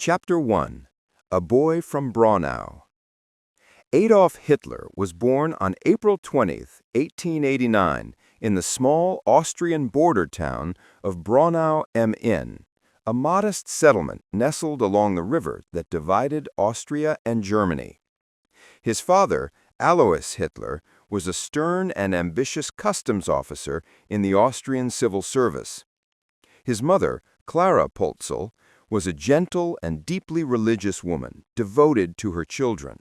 Chapter 1. A Boy from Braunau. Adolf Hitler was born on April 20, 1889, in the small Austrian border town of Braunau am Inn, a modest settlement nestled along the river that divided Austria and Germany. His father, Alois Hitler, was a stern and ambitious customs officer in the Austrian civil service. His mother, Clara Polzel, was a gentle and deeply religious woman, devoted to her children.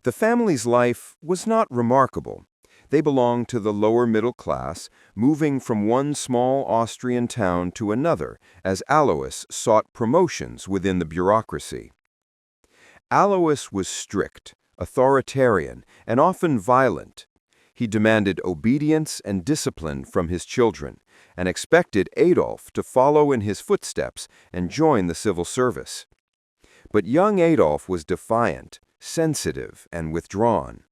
The family's life was not remarkable. They belonged to the lower middle class, moving from one small Austrian town to another as Alois sought promotions within the bureaucracy. Alois was strict, authoritarian, and often violent. He demanded obedience and discipline from his children, and expected Adolf to follow in his footsteps and join the civil service. But young Adolf was defiant, sensitive, and withdrawn.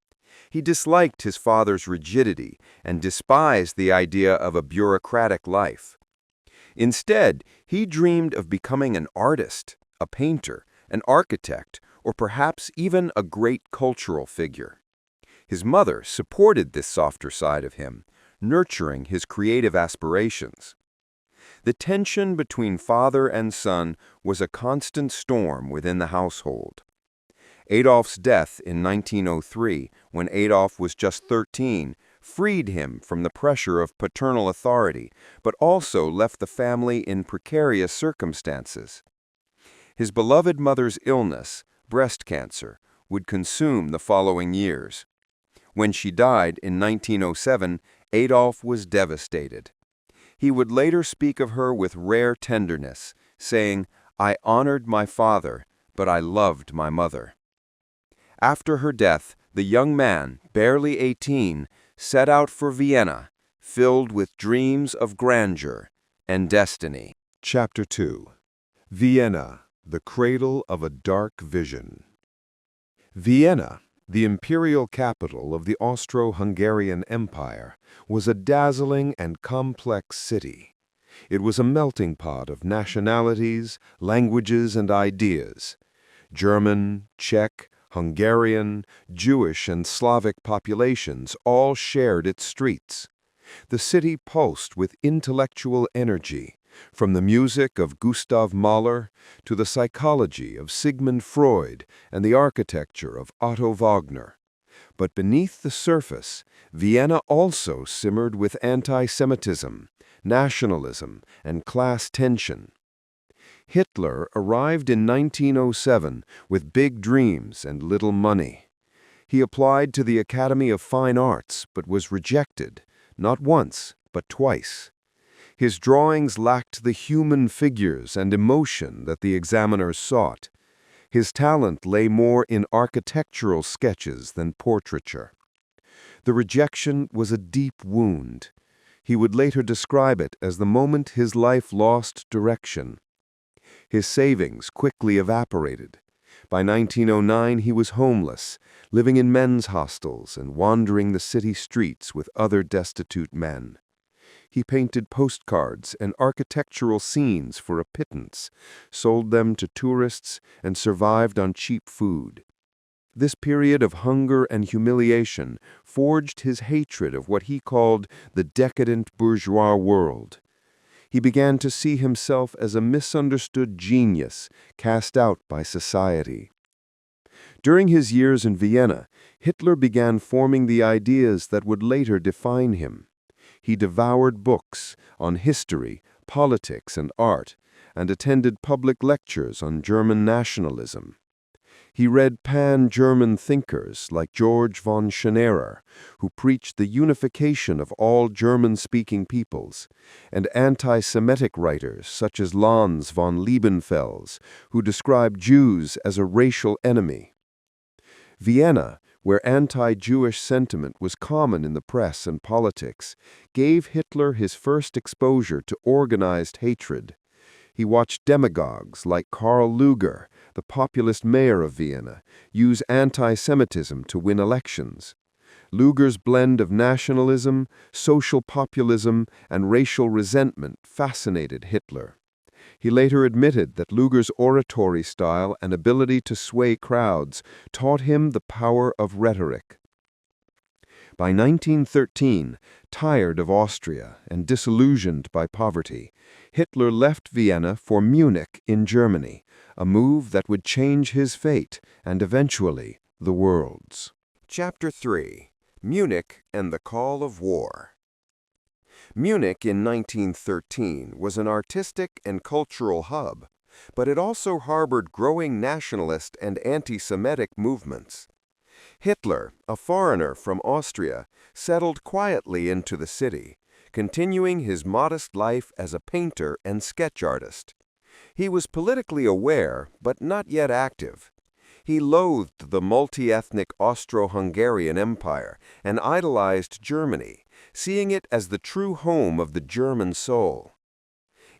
He disliked his father's rigidity and despised the idea of a bureaucratic life. Instead, he dreamed of becoming an artist, a painter, an architect, or perhaps even a great cultural figure. His mother supported this softer side of him, nurturing his creative aspirations. The tension between father and son was a constant storm within the household. Adolf's death in 1903, when Adolf was just 13, freed him from the pressure of paternal authority, but also left the family in precarious circumstances. His beloved mother's illness, breast cancer, would consume the following years. When she died in 1907, Adolf was devastated. He would later speak of her with rare tenderness, saying, "I honored my father, but I loved my mother." After her death, the young man, barely 18, set out for Vienna, filled with dreams of grandeur and destiny. Chapter 2. Vienna, the cradle of a dark vision. Vienna, the imperial capital of the Austro-Hungarian Empire, was a dazzling and complex city. It was a melting pot of nationalities, languages, and ideas. German, Czech, Hungarian, Jewish, and Slavic populations all shared its streets. The city pulsed with intellectual energy, from the music of Gustav Mahler to the psychology of Sigmund Freud and the architecture of Otto Wagner. But beneath the surface, Vienna also simmered with anti-Semitism, nationalism, and class tension. Hitler arrived in 1907 with big dreams and little money. He applied to the Academy of Fine Arts but was rejected, not once, but twice. His drawings lacked the human figures and emotion that the examiners sought. His talent lay more in architectural sketches than portraiture. The rejection was a deep wound. He would later describe it as the moment his life lost direction. His savings quickly evaporated. By 1909, he was homeless, living in men's hostels and wandering the city streets with other destitute men. He painted postcards and architectural scenes for a pittance, sold them to tourists, and survived on cheap food. This period of hunger and humiliation forged his hatred of what he called the decadent bourgeois world. He began to see himself as a misunderstood genius cast out by society. During his years in Vienna, Hitler began forming the ideas that would later define him. He devoured books on history, politics, and art, and attended public lectures on German nationalism. He read pan-German thinkers like George von Schenerer, who preached the unification of all German-speaking peoples, and anti-Semitic writers such as Lanz von Liebenfels, who described Jews as a racial enemy. Vienna, where anti-Jewish sentiment was common in the press and politics, gave Hitler his first exposure to organized hatred. He watched demagogues like Karl Lueger, the populist mayor of Vienna, use anti-Semitism to win elections. Lueger's blend of nationalism, social populism, and racial resentment fascinated Hitler. He later admitted that Luger's oratory style and ability to sway crowds taught him the power of rhetoric. By 1913, tired of Austria and disillusioned by poverty, Hitler left Vienna for Munich in Germany, a move that would change his fate and eventually the world's. Chapter 3. Munich and the Call of War. Munich in 1913 was an artistic and cultural hub, but it also harbored growing nationalist and anti-Semitic movements. Hitler, a foreigner from Austria, settled quietly into the city, continuing his modest life as a painter and sketch artist. He was politically aware, but not yet active. He loathed the multi-ethnic Austro-Hungarian Empire and idolized Germany, seeing it as the true home of the German soul.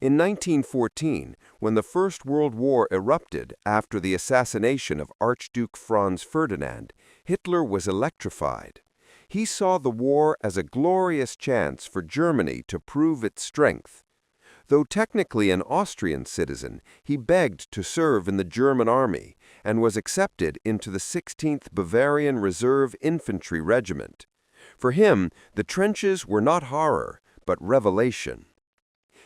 In 1914, when the First World War erupted after the assassination of Archduke Franz Ferdinand, Hitler was electrified. He saw the war as a glorious chance for Germany to prove its strength. Though technically an Austrian citizen, he begged to serve in the German army and was accepted into the 16th Bavarian Reserve Infantry Regiment. For him, the trenches were not horror, but revelation.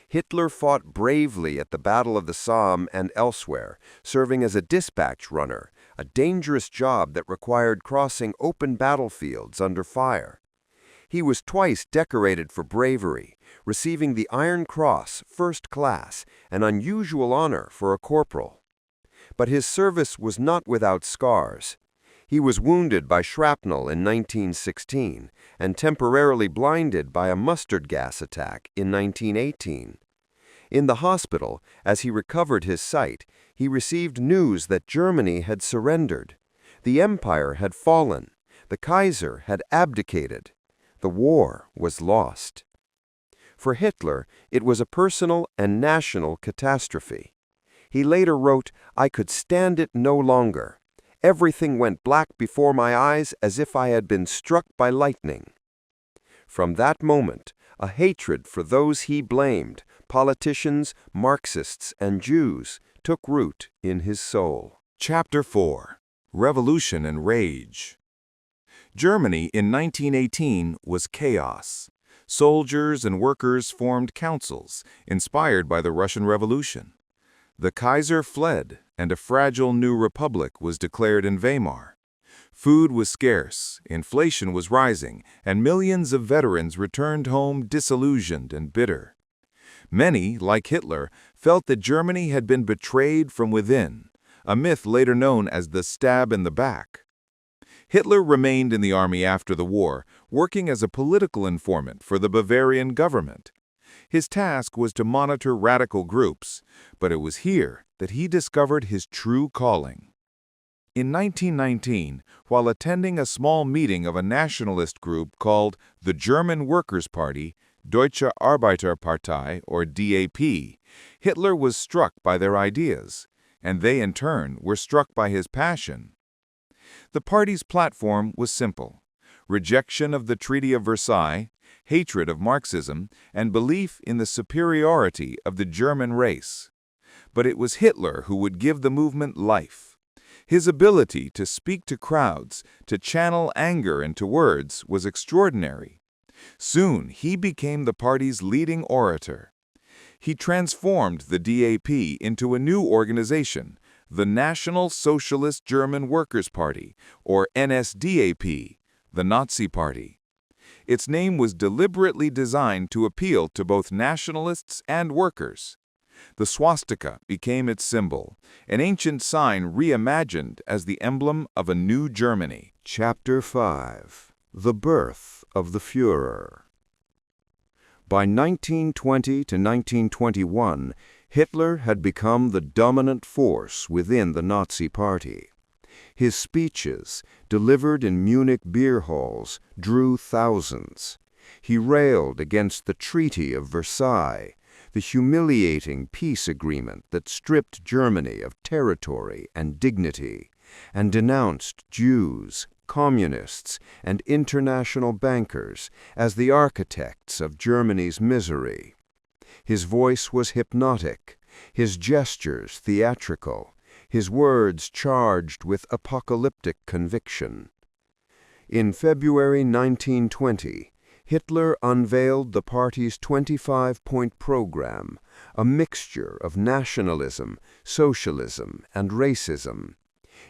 Hitler fought bravely at the Battle of the Somme and elsewhere, serving as a dispatch runner, a dangerous job that required crossing open battlefields under fire. He was twice decorated for bravery, receiving the Iron Cross, First Class, an unusual honor for a corporal. But his service was not without scars. He was wounded by shrapnel in 1916 and temporarily blinded by a mustard gas attack in 1918. In the hospital, as he recovered his sight, he received news that Germany had surrendered. The empire had fallen. The Kaiser had abdicated. The war was lost. For Hitler, it was a personal and national catastrophe. He later wrote, "I could stand it no longer. Everything went black before my eyes as if I had been struck by lightning." From that moment, a hatred for those he blamed, politicians, Marxists, and Jews, took root in his soul. Chapter 4. Revolution and Rage. Germany in 1918 was chaos. Soldiers and workers formed councils, inspired by the Russian Revolution. The Kaiser fled, and a fragile new republic was declared in Weimar. Food was scarce, inflation was rising, and millions of veterans returned home disillusioned and bitter. Many, like Hitler, felt that Germany had been betrayed from within, a myth later known as the stab in the back. Hitler remained in the army after the war, working as a political informant for the Bavarian government. His task was to monitor radical groups, but it was here that he discovered his true calling. In 1919, while attending a small meeting of a nationalist group called the German Workers' Party, Deutsche Arbeiterpartei, or DAP, Hitler was struck by their ideas, and they in turn were struck by his passion. The party's platform was simple: rejection of the Treaty of Versailles, hatred of Marxism, and belief in the superiority of the German race. But it was Hitler who would give the movement life. His ability to speak to crowds, to channel anger into words, was extraordinary. Soon he became the party's leading orator. He transformed the DAP into a new organization, the National Socialist German Workers' Party, or NSDAP, the Nazi Party. Its name was deliberately designed to appeal to both nationalists and workers. The swastika became its symbol, an ancient sign reimagined as the emblem of a new Germany. Chapter 5. The Birth of the Führer. By 1920 to 1921, Hitler had become the dominant force within the Nazi Party. His speeches, delivered in Munich beer halls, drew thousands. He railed against the Treaty of Versailles, the humiliating peace agreement that stripped Germany of territory and dignity, and denounced Jews, communists, and international bankers as the architects of Germany's misery. His voice was hypnotic, his gestures theatrical, his words charged with apocalyptic conviction. In February 1920, Hitler unveiled the party's 25-point program, a mixture of nationalism, socialism, and racism.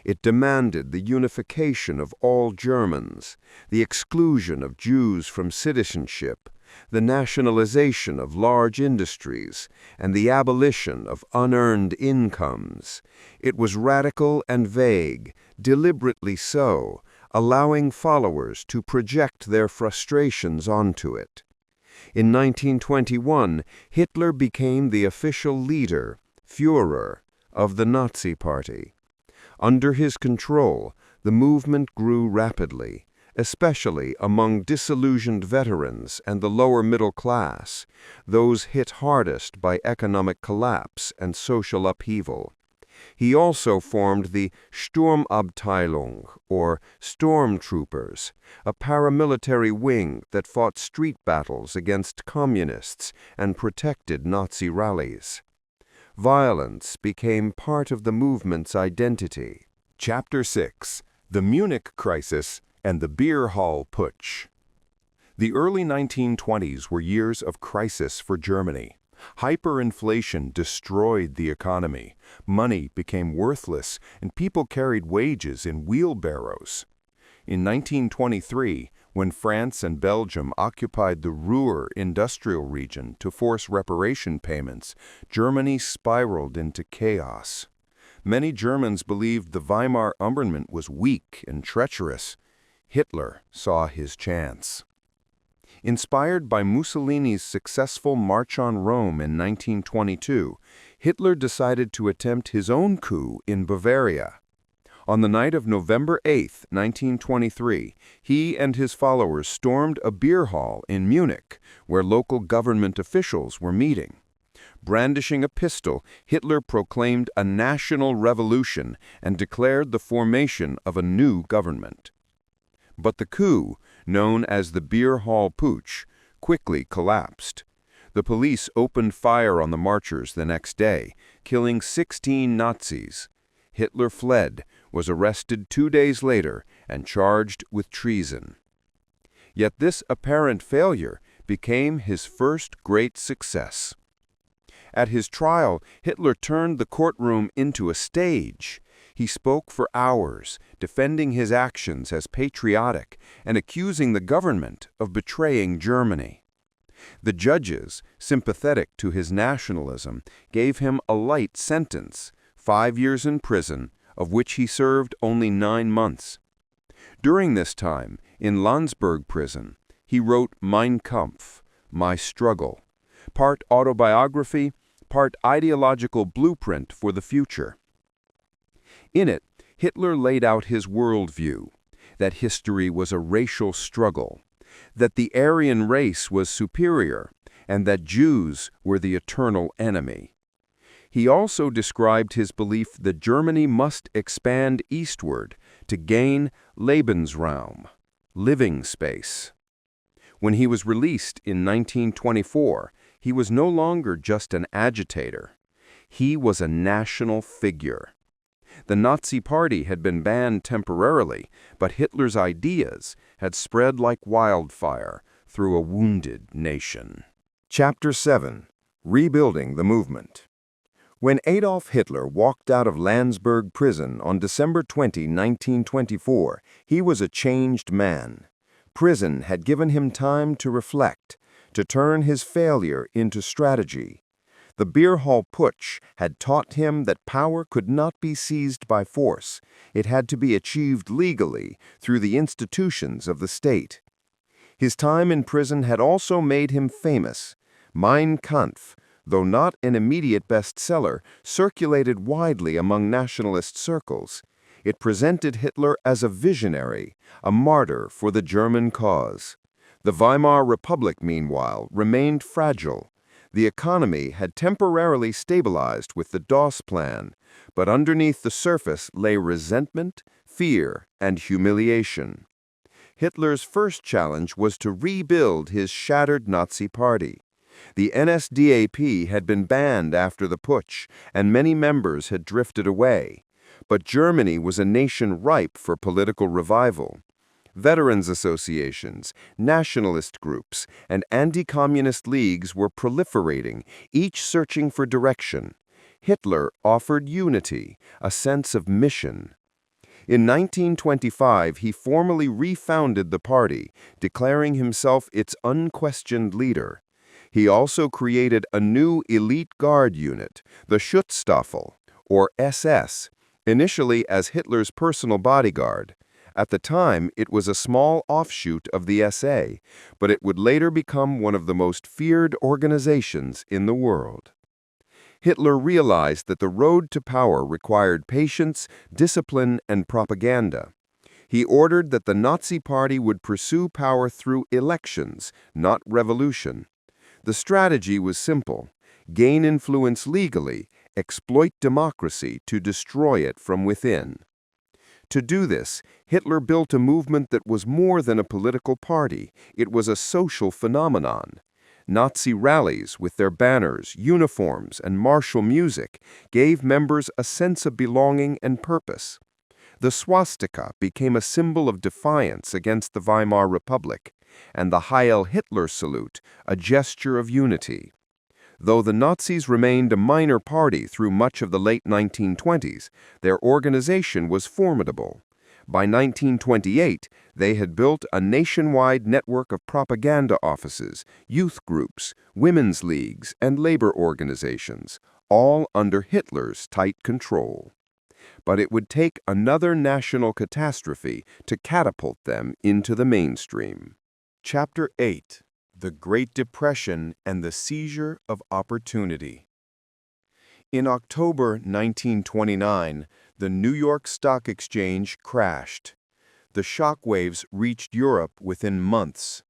It demanded the unification of all Germans, the exclusion of Jews from citizenship, the nationalization of large industries, and the abolition of unearned incomes. It was radical and vague, deliberately so, allowing followers to project their frustrations onto it. In 1921, Hitler became the official leader, Führer, of the Nazi Party. Under his control, the movement grew rapidly, especially among disillusioned veterans and the lower middle class, those hit hardest by economic collapse and social upheaval. He also formed the Sturmabteilung, or stormtroopers, a paramilitary wing that fought street battles against communists and protected Nazi rallies. Violence became part of the movement's identity. Chapter 6: The Munich Crisis and the Beer Hall Putsch. The early 1920s were years of crisis for Germany. Hyperinflation destroyed the economy, money became worthless, and people carried wages in wheelbarrows. In 1923, when France and Belgium occupied the Ruhr industrial region to force reparation payments, Germany spiraled into chaos. Many Germans believed the Weimar Umbrament was weak and treacherous. Hitler saw his chance. Inspired by Mussolini's successful March on Rome in 1922, Hitler decided to attempt his own coup in Bavaria. On the night of November 8, 1923, he and his followers stormed a beer hall in Munich, where local government officials were meeting. Brandishing a pistol, Hitler proclaimed a national revolution and declared the formation of a new government. But the coup, known as the Beer Hall Putsch, quickly collapsed. The police opened fire on the marchers the next day, killing 16 Nazis. Hitler fled, was arrested 2 days later, and charged with treason. Yet this apparent failure became his first great success. At his trial, Hitler turned the courtroom into a stage. He spoke for hours, defending his actions as patriotic and accusing the government of betraying Germany. The judges, sympathetic to his nationalism, gave him a light sentence, 5 years in prison, of which he served only 9 months. During this time, in Landsberg prison, he wrote Mein Kampf, My Struggle, part autobiography, part ideological blueprint for the future. In it, Hitler laid out his worldview, that history was a racial struggle, that the Aryan race was superior, and that Jews were the eternal enemy. He also described his belief that Germany must expand eastward to gain Lebensraum, living space. When he was released in 1924, he was no longer just an agitator. He was a national figure. The Nazi Party had been banned temporarily, but Hitler's ideas had spread like wildfire through a wounded nation. Chapter 7: Rebuilding the Movement. When Adolf Hitler walked out of Landsberg prison on December 20, 1924, he was a changed man. Prison had given him time to reflect, to turn his failure into strategy. The Beer Hall Putsch had taught him that power could not be seized by force. It had to be achieved legally through the institutions of the state. His time in prison had also made him famous. Mein Kampf, though not an immediate bestseller, circulated widely among nationalist circles. It presented Hitler as a visionary, a martyr for the German cause. The Weimar Republic, meanwhile, remained fragile. The economy had temporarily stabilized with the DOS plan, but underneath the surface lay resentment, fear, and humiliation. Hitler's first challenge was to rebuild his shattered Nazi Party. The NSDAP had been banned after the putsch, and many members had drifted away. But Germany was a nation ripe for political revival. Veterans associations, nationalist groups, and anti-communist leagues were proliferating, each searching for direction. Hitler offered unity, a sense of mission. In 1925, he formally refounded the party, declaring himself its unquestioned leader. He also created a new elite guard unit, the Schutzstaffel, or SS, initially as Hitler's personal bodyguard. At the time, it was a small offshoot of the SA, but it would later become one of the most feared organizations in the world. Hitler realized that the road to power required patience, discipline, and propaganda. He ordered that the Nazi Party would pursue power through elections, not revolution. The strategy was simple: gain influence legally, exploit democracy to destroy it from within. To do this, Hitler built a movement that was more than a political party. It was a social phenomenon. Nazi rallies, with their banners, uniforms, and martial music, gave members a sense of belonging and purpose. The swastika became a symbol of defiance against the Weimar Republic, and the Heil Hitler salute a gesture of unity. Though the Nazis remained a minor party through much of the late 1920s, their organization was formidable. By 1928, they had built a nationwide network of propaganda offices, youth groups, women's leagues, and labor organizations, all under Hitler's tight control. But it would take another national catastrophe to catapult them into the mainstream. Chapter 8: The Great Depression and the Seizure of Opportunity. In October 1929, the New York Stock Exchange crashed. The shockwaves reached Europe within months.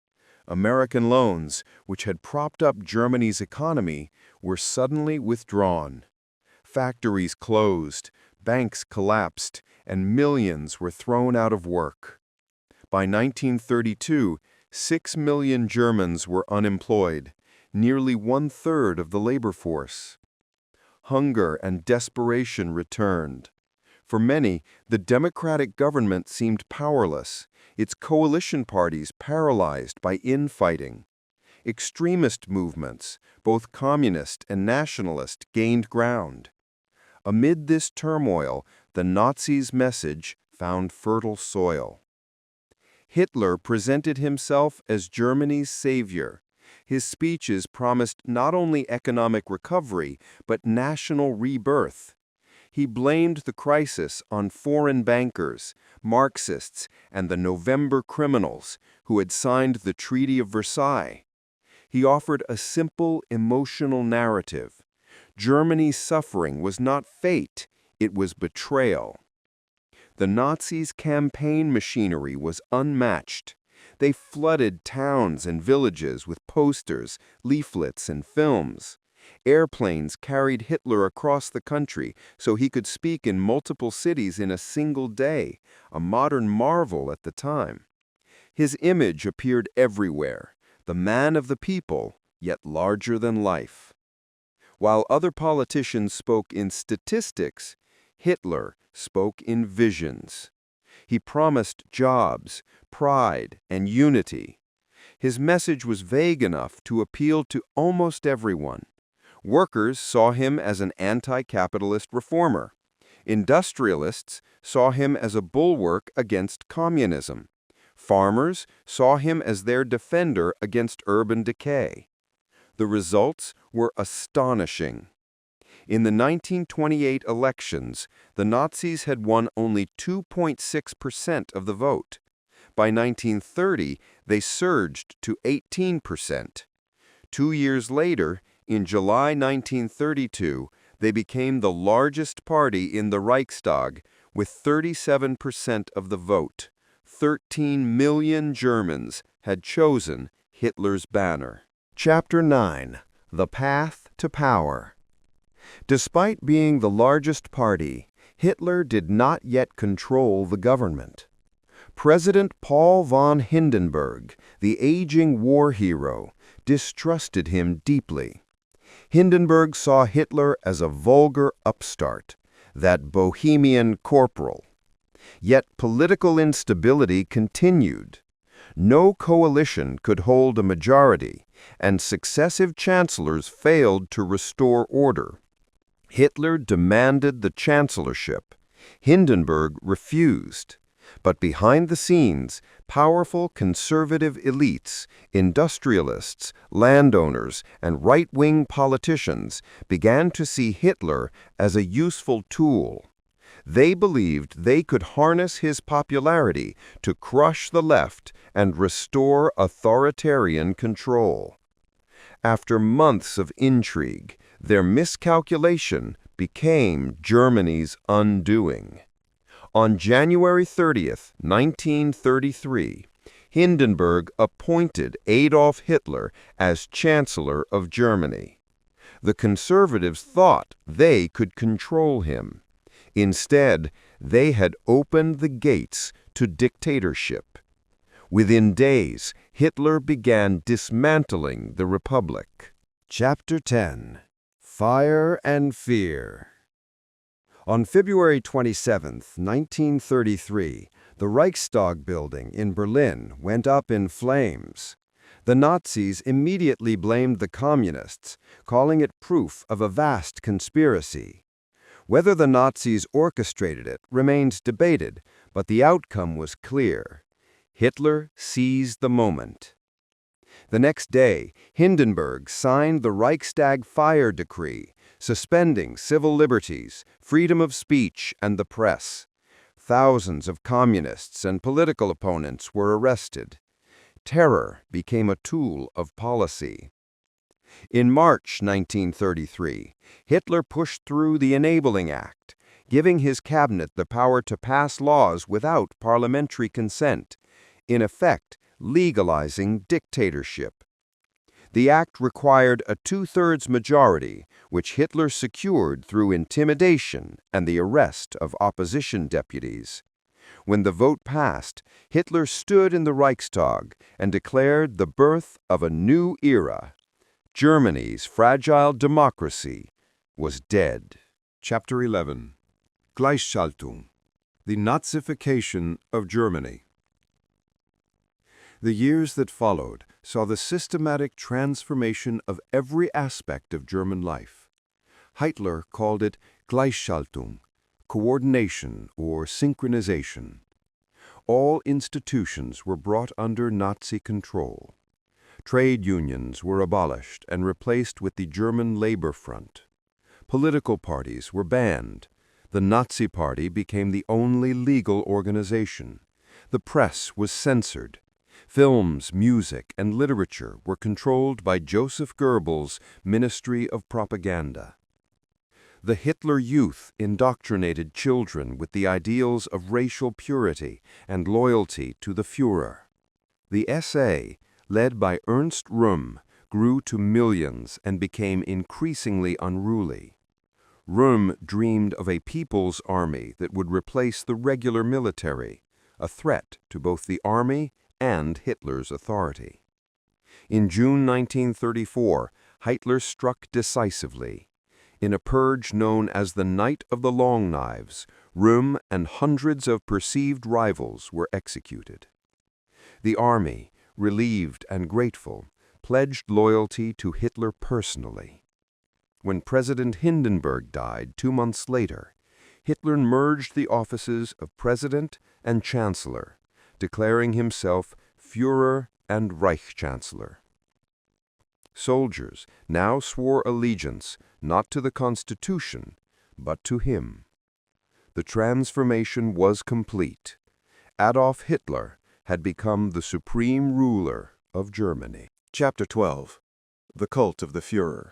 American loans, which had propped up Germany's economy, were suddenly withdrawn. Factories closed, banks collapsed, and millions were thrown out of work. By 1932, 6 million Germans were unemployed, nearly one-third of the labor force. Hunger and desperation returned. For many, the democratic government seemed powerless, its coalition parties paralyzed by infighting. Extremist movements, both communist and nationalist, gained ground. Amid this turmoil, the Nazis' message found fertile soil. Hitler presented himself as Germany's savior. His speeches promised not only economic recovery, but national rebirth. He blamed the crisis on foreign bankers, Marxists, and the November criminals who had signed the Treaty of Versailles. He offered a simple, emotional narrative. Germany's suffering was not fate, it was betrayal. The Nazis' campaign machinery was unmatched. They flooded towns and villages with posters, leaflets, and films. Airplanes carried Hitler across the country so he could speak in multiple cities in a single day, a modern marvel at the time. His image appeared everywhere, the man of the people, yet larger than life. While other politicians spoke in statistics, Hitler spoke in visions. He promised jobs, pride, and unity. His message was vague enough to appeal to almost everyone. Workers saw him as an anti-capitalist reformer. Industrialists saw him as a bulwark against communism. Farmers saw him as their defender against urban decay. The results were astonishing. In the 1928 elections, the Nazis had won only 2.6% of the vote. By 1930, they surged to 18%. 2 years later, in July 1932, they became the largest party in the Reichstag with 37% of the vote. 13 million Germans had chosen Hitler's banner. Chapter 9: The Path to Power. Despite being the largest party, Hitler did not yet control the government. President Paul von Hindenburg, the aging war hero, distrusted him deeply. Hindenburg saw Hitler as a vulgar upstart, that bohemian corporal. Yet political instability continued. No coalition could hold a majority, and successive chancellors failed to restore order. Hitler demanded the chancellorship. Hindenburg refused. But behind the scenes, powerful conservative elites, industrialists, landowners, and right-wing politicians began to see Hitler as a useful tool. They believed they could harness his popularity to crush the left and restore authoritarian control. After months of intrigue, their miscalculation became Germany's undoing. On January 30, 1933, Hindenburg appointed Adolf Hitler as Chancellor of Germany. The conservatives thought they could control him. Instead, they had opened the gates to dictatorship. Within days, Hitler began dismantling the Republic. Chapter 10. Fire and Fear. On February 27, 1933, the Reichstag building in Berlin went up in flames. The Nazis immediately blamed the Communists, calling it proof of a vast conspiracy. Whether the Nazis orchestrated it remains debated, but the outcome was clear. Hitler seized the moment. The next day, Hindenburg signed the Reichstag fire decree, suspending civil liberties, freedom of speech, and the press. Thousands of communists and political opponents were arrested. Terror became a tool of policy. In March 1933, Hitler pushed through the Enabling Act, giving his cabinet the power to pass laws without parliamentary consent, in effect legalizing dictatorship. The act required a two-thirds majority, which Hitler secured through intimidation and the arrest of opposition deputies. When the vote passed, Hitler stood in the Reichstag and declared the birth of a new era. Germany's fragile democracy was dead. Chapter 11. Gleichschaltung. The Nazification of Germany. The years that followed saw the systematic transformation of every aspect of German life. Hitler called it Gleichschaltung, coordination or synchronization. All institutions were brought under Nazi control. Trade unions were abolished and replaced with the German Labor Front. Political parties were banned. The Nazi Party became the only legal organization. The press was censored. Films, music, and literature were controlled by Joseph Goebbels' Ministry of Propaganda. The Hitler Youth indoctrinated children with the ideals of racial purity and loyalty to the Führer. The SA, led by Ernst Röhm, grew to millions and became increasingly unruly. Röhm dreamed of a people's army that would replace the regular military, a threat to both the army and Hitler's authority. In June 1934, Hitler struck decisively. In a purge known as the Night of the Long Knives, Röhm and hundreds of perceived rivals were executed. The army, relieved and grateful, pledged loyalty to Hitler personally. When President Hindenburg died 2 months later, Hitler merged the offices of President and Chancellor, declaring himself Führer and Reichschancellor. Soldiers now swore allegiance not to the Constitution, but to him. The transformation was complete. Adolf Hitler had become the supreme ruler of Germany. Chapter 12. The Cult of the Führer.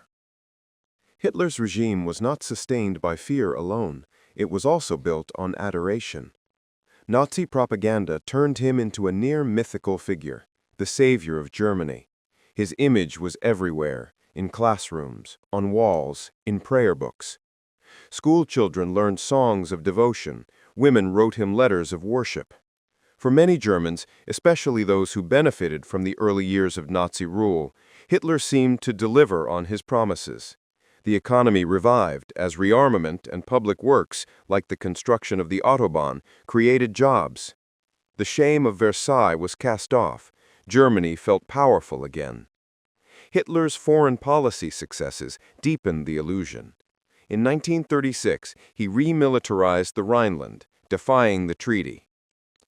Hitler's regime was not sustained by fear alone. It was also built on adoration. Nazi propaganda turned him into a near-mythical figure, the savior of Germany. His image was everywhere, in classrooms, on walls, in prayer books. School children learned songs of devotion. Women wrote him letters of worship. For many Germans, especially those who benefited from the early years of Nazi rule, Hitler seemed to deliver on his promises. The economy revived as rearmament and public works, like the construction of the Autobahn, created jobs. The shame of Versailles was cast off. Germany felt powerful again. Hitler's foreign policy successes deepened the illusion. In 1936, he remilitarized the Rhineland, defying the treaty.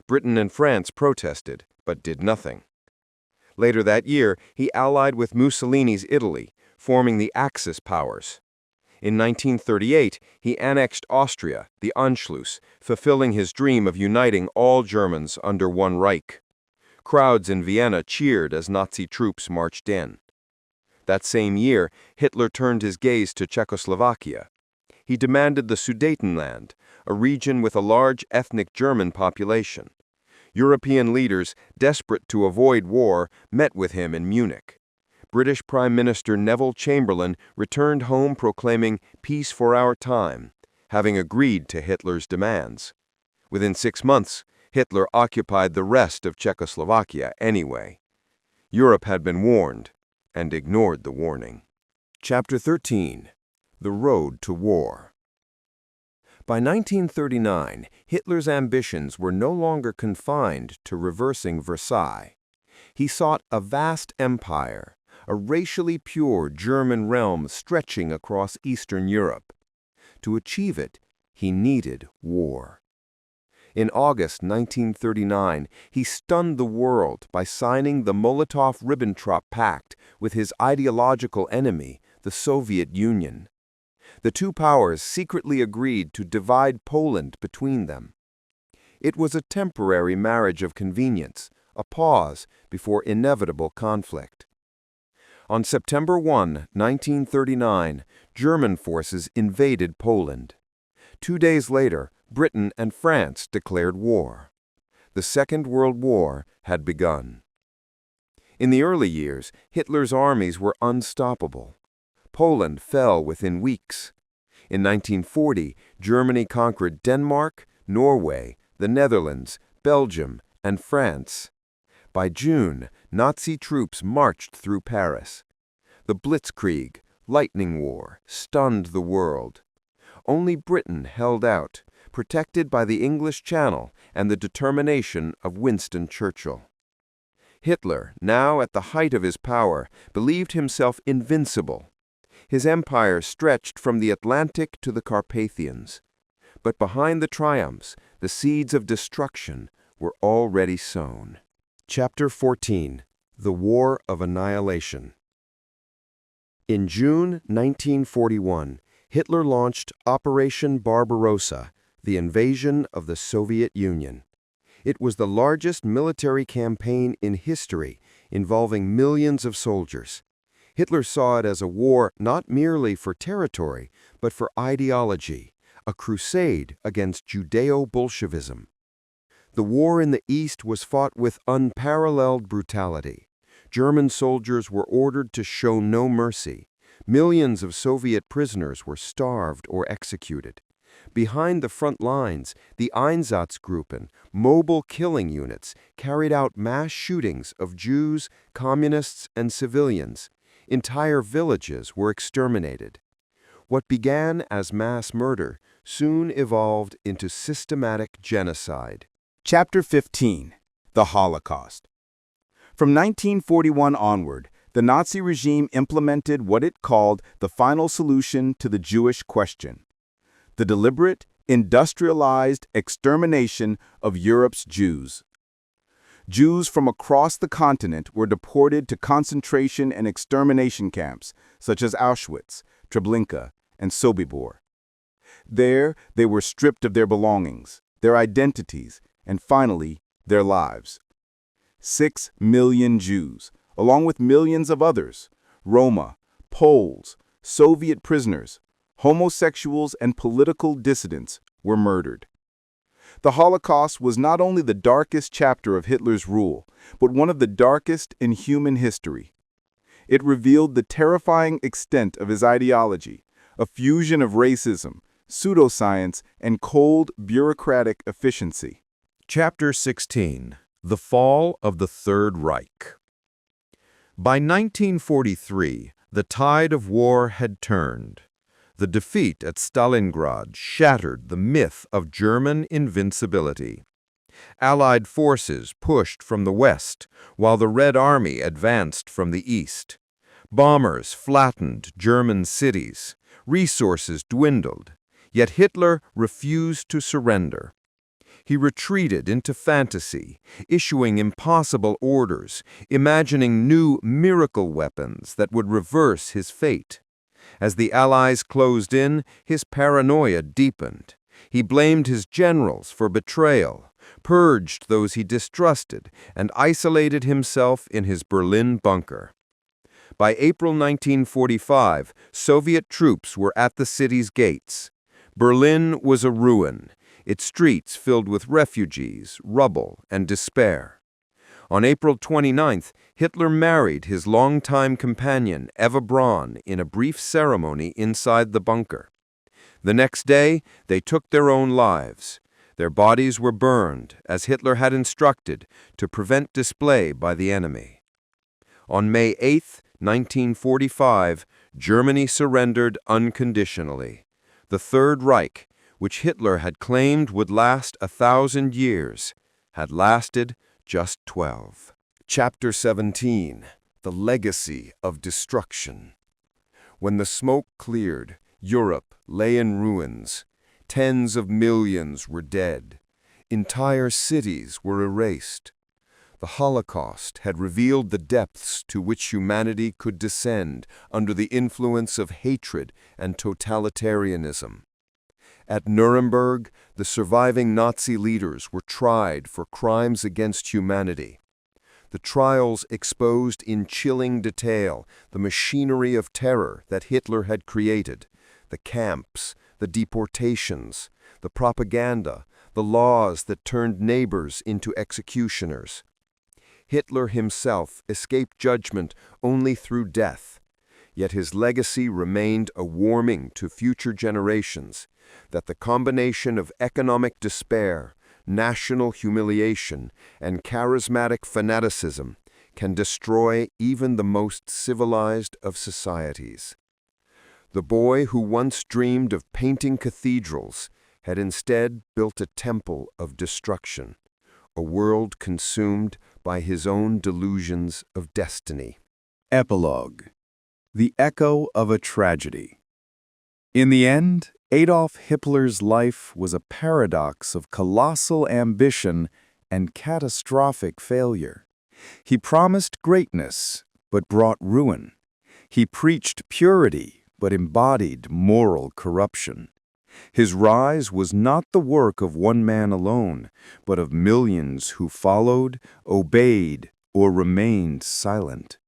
Britain and France protested, but did nothing. Later that year, he allied with Mussolini's Italy, forming the Axis powers. In 1938, he annexed Austria, the Anschluss, fulfilling his dream of uniting all Germans under one Reich. Crowds in Vienna cheered as Nazi troops marched in. That same year, Hitler turned his gaze to Czechoslovakia. He demanded the Sudetenland, a region with a large ethnic German population. European leaders, desperate to avoid war, met with him in Munich. British Prime Minister Neville Chamberlain returned home proclaiming "peace for our time," having agreed to Hitler's demands. Within 6 months, Hitler occupied the rest of Czechoslovakia anyway. Europe had been warned and ignored the warning. Chapter 13. The Road to War. By 1939, Hitler's ambitions were no longer confined to reversing Versailles. He sought a vast empire, a racially pure German realm stretching across Eastern Europe. To achieve it, he needed war. In August 1939, he stunned the world by signing the Molotov-Ribbentrop Pact with his ideological enemy, the Soviet Union. The two powers secretly agreed to divide Poland between them. It was a temporary marriage of convenience, a pause before inevitable conflict. On September 1, 1939, German forces invaded Poland. 2 days later, Britain and France declared war. The Second World War had begun. In the early years, Hitler's armies were unstoppable. Poland fell within weeks. In 1940, Germany conquered Denmark, Norway, the Netherlands, Belgium, and France. By June, Nazi troops marched through Paris. The Blitzkrieg, Lightning War, stunned the world. Only Britain held out, protected by the English Channel and the determination of Winston Churchill. Hitler, now at the height of his power, believed himself invincible. His empire stretched from the Atlantic to the Carpathians. But behind the triumphs, the seeds of destruction were already sown. Chapter 14. The War of Annihilation. In June 1941, Hitler launched Operation Barbarossa, the invasion of the Soviet Union. It was the largest military campaign in history, involving millions of soldiers. Hitler saw it as a war not merely for territory, but for ideology, a crusade against Judeo-Bolshevism. The war in the East was fought with unparalleled brutality. German soldiers were ordered to show no mercy. Millions of Soviet prisoners were starved or executed. Behind the front lines, the Einsatzgruppen, mobile killing units, carried out mass shootings of Jews, communists, and civilians. Entire villages were exterminated. What began as mass murder soon evolved into systematic genocide. Chapter 15. The Holocaust. From 1941 onward, the Nazi regime implemented what it called the final solution to the Jewish question: the deliberate, industrialized extermination of Europe's Jews. Jews from across the continent were deported to concentration and extermination camps such as Auschwitz, Treblinka, and Sobibor. There, they were stripped of their belongings, their identities, and finally, their lives. 6 million Jews, along with millions of others, Roma, Poles, Soviet prisoners, homosexuals, and political dissidents, were murdered. The Holocaust was not only the darkest chapter of Hitler's rule, but one of the darkest in human history. It revealed the terrifying extent of his ideology, a fusion of racism, pseudoscience, and cold, bureaucratic efficiency. Chapter 16. The Fall of the Third Reich. By 1943, the tide of war had turned. The defeat at Stalingrad shattered the myth of German invincibility. Allied forces pushed from the west, while the Red Army advanced from the east. Bombers flattened German cities. Resources dwindled. Yet Hitler refused to surrender. He retreated into fantasy, issuing impossible orders, imagining new miracle weapons that would reverse his fate. As the Allies closed in, his paranoia deepened. He blamed his generals for betrayal, purged those he distrusted, and isolated himself in his Berlin bunker. By April 1945, Soviet troops were at the city's gates. Berlin was a ruin, its streets filled with refugees, rubble, and despair. On April 29th, Hitler married his longtime companion, Eva Braun, in a brief ceremony inside the bunker. The next day, they took their own lives. Their bodies were burned, as Hitler had instructed, to prevent display by the enemy. On May 8, 1945, Germany surrendered unconditionally. The Third Reich, which Hitler had claimed would last 1,000 years, had lasted just 12. Chapter 17. The Legacy of Destruction. When the smoke cleared, Europe lay in ruins. Tens of millions were dead. Entire cities were erased. The Holocaust had revealed the depths to which humanity could descend under the influence of hatred and totalitarianism. At Nuremberg, the surviving Nazi leaders were tried for crimes against humanity. The trials exposed in chilling detail the machinery of terror that Hitler had created, the camps, the deportations, the propaganda, the laws that turned neighbors into executioners. Hitler himself escaped judgment only through death, yet his legacy remained a warning to future generations that the combination of economic despair, national humiliation, and charismatic fanaticism can destroy even the most civilized of societies. The boy who once dreamed of painting cathedrals had instead built a temple of destruction, a world consumed by his own delusions of destiny. Epilogue. The Echo of a Tragedy. In the end, Adolf Hitler's life was a paradox of colossal ambition and catastrophic failure. He promised greatness, but brought ruin. He preached purity, but embodied moral corruption. His rise was not the work of one man alone, but of millions who followed, obeyed, or remained silent.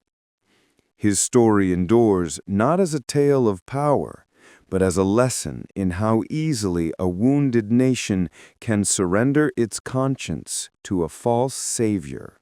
His story endures not as a tale of power, but as a lesson in how easily a wounded nation can surrender its conscience to a false savior.